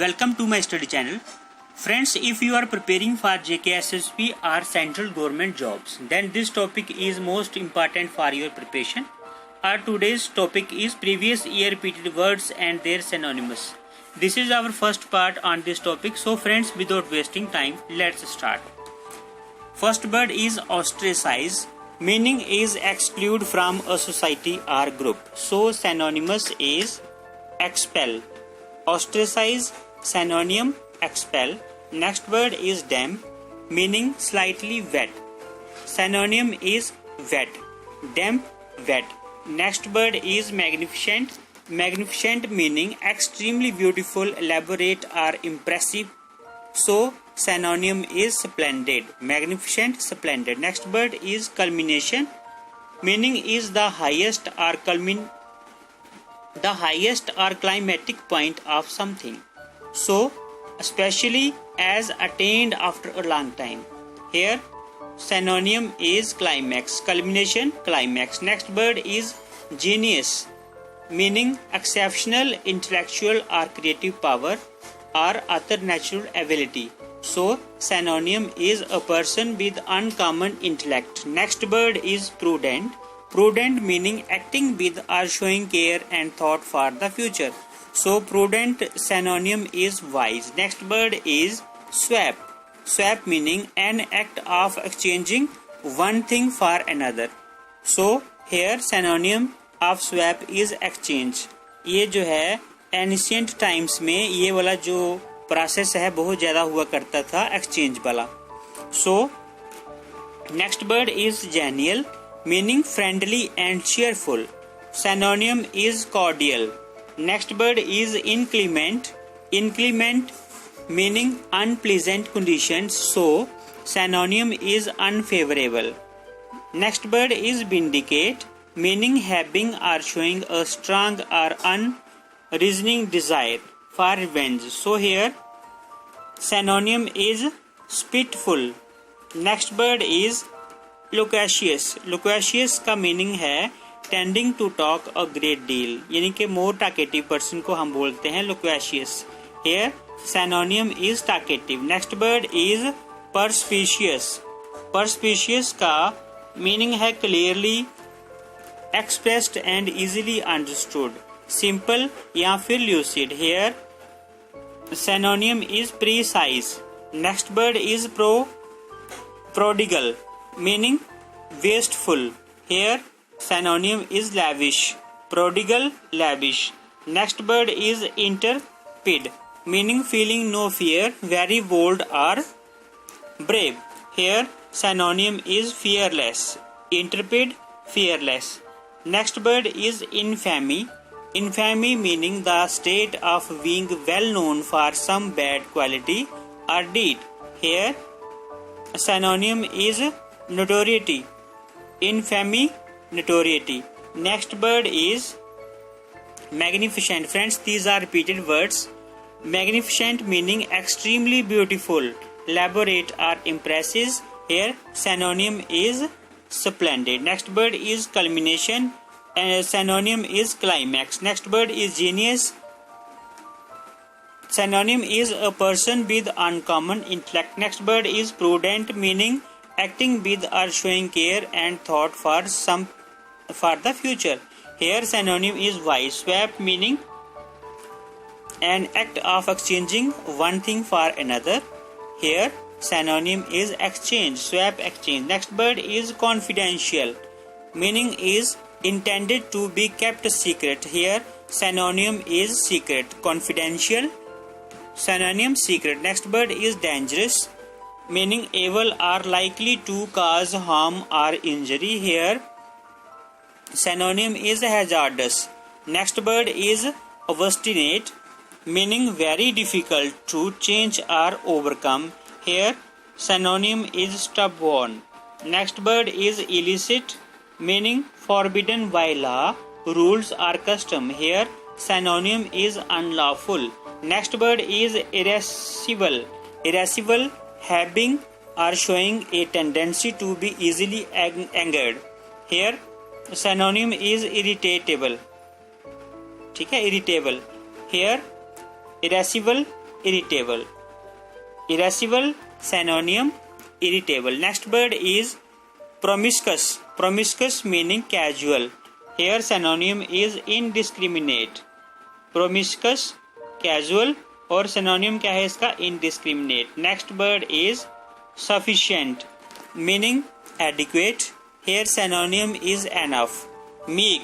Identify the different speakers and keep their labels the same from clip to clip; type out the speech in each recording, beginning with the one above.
Speaker 1: Welcome to my study channel. Friends, if you are preparing for JKSSP or central government jobs, then this topic is most important for your preparation. Our today's topic is previous year repeated words and their synonyms. This is our first part on this topic. So friends, without wasting time, let's start. First word is ostracize. Meaning is exclude from a society or group. So synonymous is expel. Ostracize, synonym, expel. Next word is damp, meaning slightly wet. Synonym is wet. Damp, wet. Next word is magnificent. Magnificent meaning extremely beautiful, elaborate or impressive. So synonym is splendid. Magnificent, splendid. Next word is culmination. Meaning is the highest or climatic point of something. So especially as attained after a long time. Here synonym is climax. Culmination, climax. Next word is genius. Meaning exceptional intellectual or creative power or other natural ability. So synonym is a person with uncommon intellect. Next word is prudent. Prudent meaning acting with or showing care and thought for the future. So prudent synonym is wise. Next word is swap. Swap meaning an act of exchanging one thing for another. So here synonym of swap is exchange. ये जो है ancient times में ये वाला जो process है बहुत ज्यादा हुआ करता था एक्सचेंज वाला. So next word is genial meaning friendly and cheerful. Synonym is cordial. Next word is inclement. Inclement meaning unpleasant conditions. So synonym is unfavorable. Next word is vindicate meaning having or showing a strong or unreasoning desire for revenge. So here synonym is spiteful. Next word is loquacious. Loquacious का meaning है tending to talk a great deal, यानी कि मोर talkative person को हम बोलते हैं loquacious. Here synonym is talkative. Next word is perspicacious. Perspicacious का meaning है clearly expressed and easily understood, simple या फिर lucid. Here synonym is precise. Next word is prodigal meaning wasteful. Here synonym is lavish. Prodigal, lavish. Next word is intrepid meaning feeling no fear, very bold or brave. Here synonym is fearless. Intrepid, fearless. Next word is infamy. Infamy meaning the state of being well known for some bad quality or deed. Here synonym is notoriety. Infamy, notoriety. Next word is magnificent. Friends, these are repeated words. Magnificent meaning extremely beautiful, elaborate or impressive. Here synonym is splendid. Next word is culmination and synonym is climax. Next word is genius. Synonym is a person with uncommon intellect. Next word is prudent meaning acting with or showing care and thought for the future. Here synonym is wise. Swap meaning an act of exchanging one thing for another. Here synonym is exchange. Swap, exchange. Next word is confidential meaning is intended to be kept secret. Here synonym is secret. Confidential, synonym secret. Next word is dangerous meaning able or likely to cause harm or injury. Here synonym is hazardous. Next word is obstinate meaning very difficult to change or overcome. Here synonym is stubborn. Next word is illicit meaning forbidden by law, rules or custom. Here synonym is unlawful. Next word is irascible. Irascible having or showing a tendency to be easily angered. Here synonym is irritable. ठीक है, irritable. Here irascible irritable. Irascible, synonym, irritable. Next word is promiscuous. Promiscuous meaning casual. Here synonym is indiscriminate. Promiscuous, casual, और synonym क्या है इसका? Indiscriminate. Next word is sufficient meaning adequate. Here synonym is enough. Meek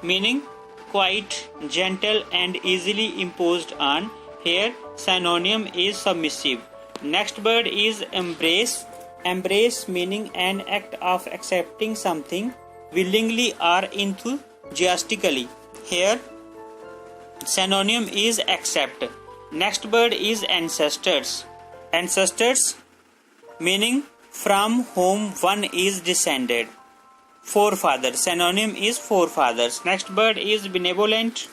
Speaker 1: meaning quite gentle and easily imposed on. Here synonym is submissive. Next word is embrace. Embrace meaning an act of accepting something willingly or enthusiastically. Here synonym is accept. Next word is ancestors. Ancestors meaning from whom one is descended. Forefathers, synonym is forefathers. Next word is benevolent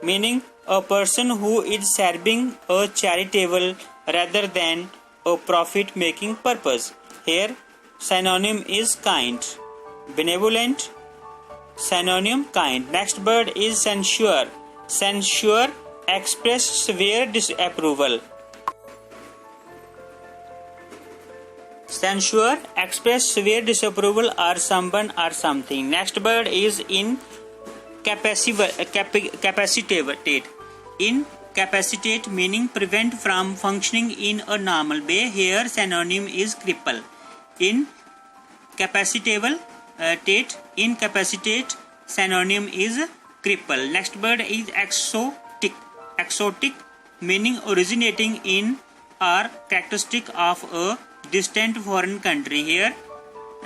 Speaker 1: meaning a person who is serving a charitable rather than a profit making purpose. Here synonym is kind. Benevolent, synonym kind. Next word is censure. Censure express severe disapproval. Censure express severe disapproval or someone or something. Next word is incapacitate. Incapacitate meaning prevent from functioning in a normal way. Here synonym is cripple. Incapacitate, synonym is cripple. Next word is exotic. Exotic meaning originating in or characteristic of a distant foreign country. Here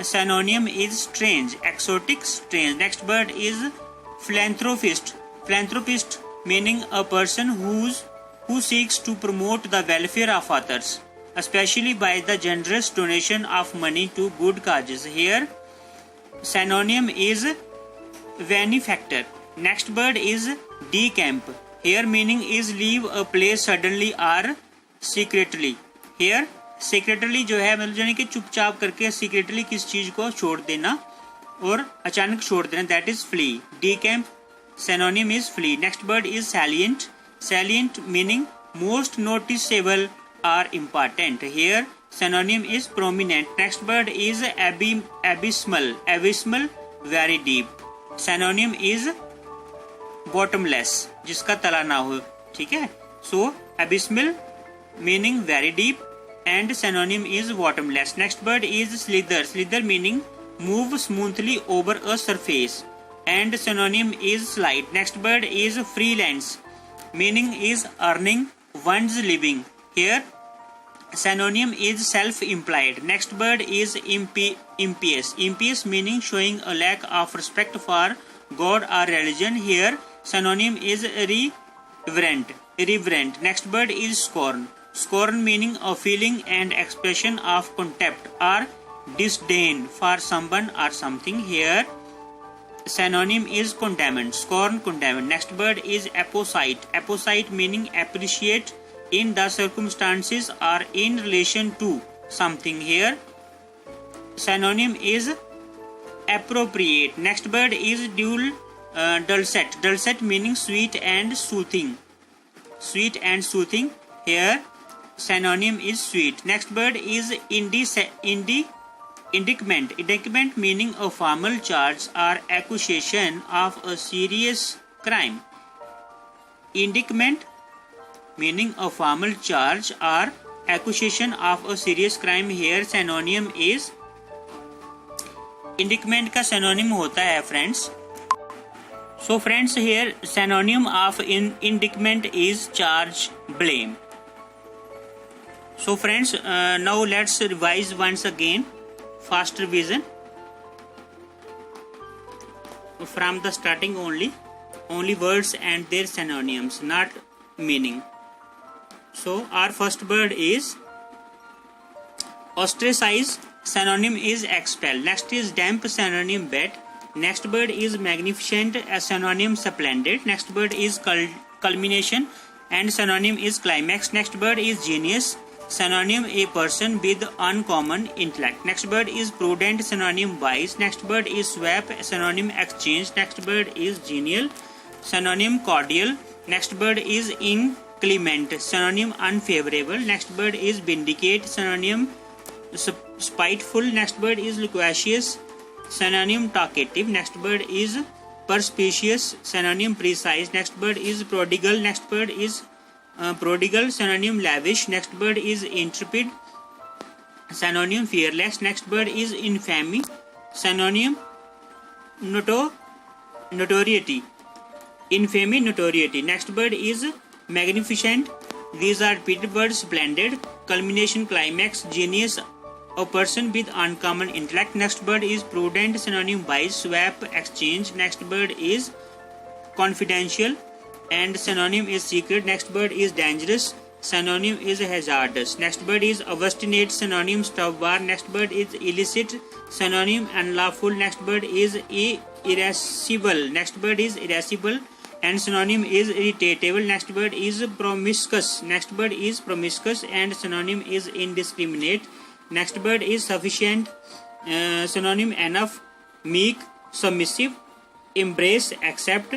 Speaker 1: synonym is strange. Exotic, strange. Next word is philanthropist. Philanthropist meaning a person who seeks to promote the welfare of others, especially by the generous donation of money to good causes. Here synonym is benefactor. Next word is decamp. Here meaning is leave a place suddenly or secretly. Here secretly जो है मतलब यानी कि चुपचाप करके secretly किस चीज को छोड़ देना और अचानक छोड़ देना, that is flee. Decamp, synonym is flee. Next word is salient. Salient meaning most noticeable or important. Here synonym is prominent. Next word is abysmal. Abysmal, very deep. Synonym is bottomless, जिसका तला ना हो. ठीक है. So abysmal meaning very deep and synonym is bottomless. Next word is slither. Slither meaning move smoothly over a surface and synonym is slide. Next word is freelance meaning is earning one's living. Here synonym is self-employed. Next word is impious. Impious meaning showing a lack of respect for God or religion. Here synonym is irreverent. Next word is scorn. Scorn meaning a feeling and expression of contempt or disdain for someone or something. Here synonym is condemned. Scorn, condemned. Next word is apposite. Apposite meaning appreciate in the circumstances or in relation to something. Here synonym is appropriate. Next word is dulcet. Dulcet meaning sweet and soothing. Sweet and soothing. Here synonym is sweet. Next word is indictment. Indictment meaning a formal charge or accusation of a serious crime. Indictment meaning a formal charge or accusation of a serious crime. Here synonym is indictment का synonym होता है friends. So friends, here synonym of indictment is charge, blame. So friends, now let's revise once again. Fast revision from the starting only words and their synonyms, not meaning. So our first word is ostracize. Synonym is expel. Next is damp. Synonym bad. Next word is magnificent. Synonym splendid. Next word is culmination and synonym is climax. Next word is genius. Synonym a person with uncommon intellect. Next word is prudent. Synonym wise. Next word is swap. Synonym exchange. Next word is genial. Synonym cordial. Next word is clement, synonym unfavorable. Next word is vindicate, synonym spiteful. Next word is loquacious, synonym talkative. Next word is perspicacious, synonym precise. Next word is prodigal. Next word is prodigal, synonym lavish. Next word is intrepid, synonym fearless. Next word is infamy, synonym notoriety. Infamy, notoriety. Next word is magnificent. These are repeated words. Splendid, culmination, climax, genius, a person with uncommon intellect. Next word is prudent, synonym wise. Swap, exchange. Next word is confidential and synonym is secret. Next word is dangerous, synonym is hazardous. Next word is obstinate, synonym stubborn. Next word is illicit, synonym unlawful. Next word is irascible. Next word is irascible and synonym is irritable. Next word is promiscuous. Next word is promiscuous and synonym is indiscriminate. Next word is sufficient, synonym enough. Meek, submissive. Embrace, accept.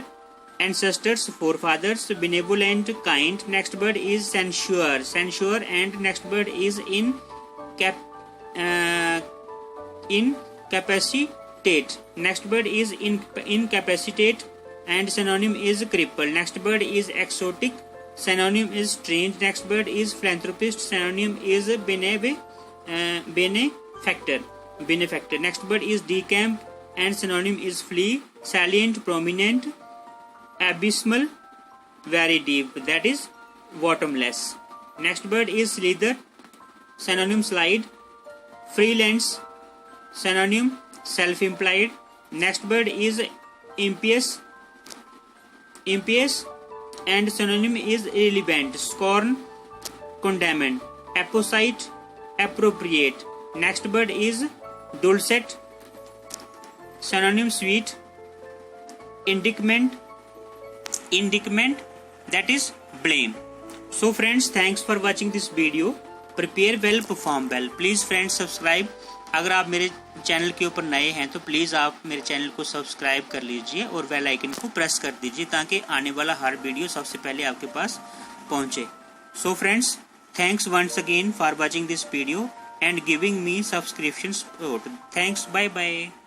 Speaker 1: Ancestors, forefathers. Benevolent, kind. Next word is censure, and next word is incapacitate. Next word is incapacitate and synonym is cripple. Next word is exotic, synonym is strange. Next word is philanthropist, synonym is benefactor. Next word is decamp and synonym is flee. Salient, prominent. Abysmal, very deep, that is bottomless. Next word is slither, synonym slide. Freelance, synonym self-implied. Next word is impious and synonym is irrelevant. Scorn, condemned. Apposite, appropriate. Next word is dulcet, synonym sweet. Indictment, that is blame. So friends, thanks for watching this video. Prepare well, perform well. Please friends subscribe. अगर आप मेरे channel के ऊपर नए हैं तो please आप मेरे चैनल को सब्सक्राइब कर लीजिए और बेल आइकन को प्रेस कर दीजिए ताकि आने वाला हर वीडियो सबसे पहले आपके पास पहुंचे. So friends, thanks once again for watching this video and giving me subscription support. Thanks, bye bye.